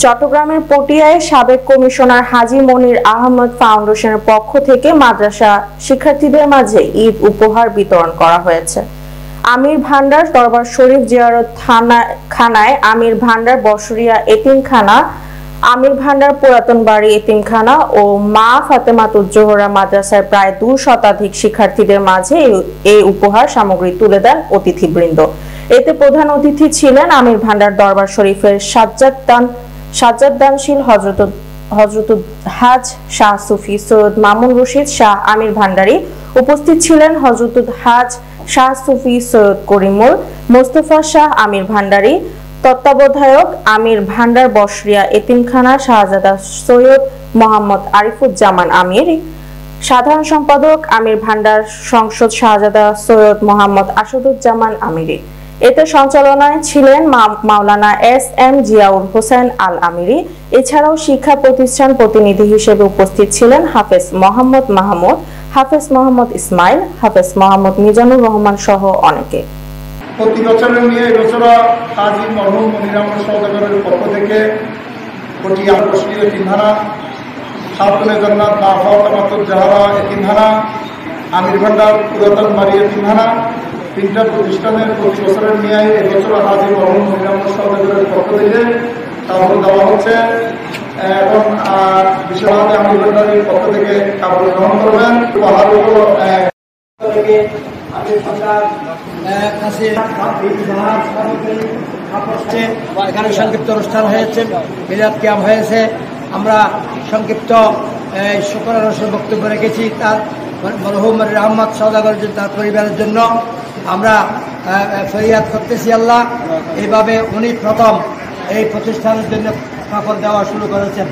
চট্টগ্রামের পটিয়ায় সাবেক কমিশনার হাজী মনির আহমদ ফাউন্ডেশনের পক্ষ থেকে মাদ্রাসা শিক্ষার্থীদের মাঝে ঈদ উপহার বিতরণ করা হয়েছে। আমির ভান্ডার দরবার শরীফ জিয়ারত খানায় আমির ভান্ডার বসরিয়া এতিমখানা, আমির ভান্ডার পুরাতন বাড়ি এতিমখানা ও মা ফাতেমাতুজ জোহরা মাদ্রাসার প্রায় 2 শতাধিক শিক্ষার্থীদের মাঝে এই উপহার সামগ্রী তুলে দেন অতিথিবৃন্দ। এতে প্রধান অতিথি ছিলেন আমির ভান্ডার দরবার শরীফের সাজ্জাদানশীল হযরতুল হাজ শাহ সুফি সৈয়দ মামুন রশিদ শাহ আমির ভান্ডারী। উপস্থিত ছিলেন হযরতুল হাজ শাহ সুফি সৈয়দ করিমুল মোস্তফা শাহ আমির ভান্ডারী, তত্ত্বাবধায়ক আমির ভান্ডার বসরিয়া এতিমখানা শাহজাদা সৈয়দ মোহাম্মদ আরিফুজ্জামান আমির, সাধারণ সম্পাদক আমির ভান্ডার সংসদ শাহজাদা সৈয়দ মোহাম্মদ আসাদুজ্জামান আমিরি। এতে সঞ্চালনায় ছিলেন মাওলানা এস.এম. জিয়াউল হোসেন আল আমিরি। এছাড়াও শিক্ষা প্রতিষ্ঠান প্রতিনিধি হিসেবে উপস্থিত ছিলেন হাফেজ মোহাম্মদ মাহমুদ, হাফেজ মোহাম্মদ ইসমাইল, হাফেজ মোহাম্মদ মিজানুর রহমান সহ অনেকে। প্রতি বছরের নিয়ে এবছর হাজী মরহুম মনির আহমদ সওদাগরের পক্ষ থেকে পটিয়া বসরিয়া এতিমখানা, খাতুনে জান্নাত মা ফাতেমাতুজ জোহরা এতিমখানা, আমির ভান্ডার পুরাতন বাড়ি এতিমখানা, 3টা প্রতিষ্ঠানের প্রতি বছরের নিয়ে এবছর হাজী মরহুম মনির আহমদ সওদাগরের পক্ষ থেকে কাপড় দেওয়া হচ্ছে এবং বিশ্বভারতী আমির ভান্ডারের পক্ষ থেকে কাপড় গ্রহণ করবেন। উপহারগুলো এখানে সংক্ষিপ্ত অনুষ্ঠান হয়েছে, মিলাদ ক্যাম্প হয়েছে। আমরা সংক্ষিপ্ত শুকরানা বক্তব্য রেখেছি তার মরহুম মনির আহমদ সওদাগর তার পরিবারের জন্য। আমরা ফরিয়াদ করতেছি আল্লাহ, এইভাবে উনি প্রথম এই প্রতিষ্ঠানের জন্য কাপড় দেওয়া শুরু করেছেন।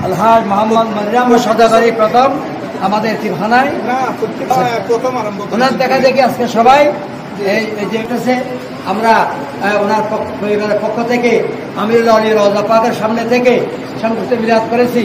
আলহাজ মোহাম্মদ মনির আহমদ সওদাগরই প্রথম আমাদের এতিমখানায় ওনার দেখা দেখি আজকে সবাই এই যে আমরা ওনার পরিবারের পক্ষ থেকে আমিরুল আলী রওজা পাকের সামনে থেকে সংক্ষিপ্ত মিলাদ করেছি।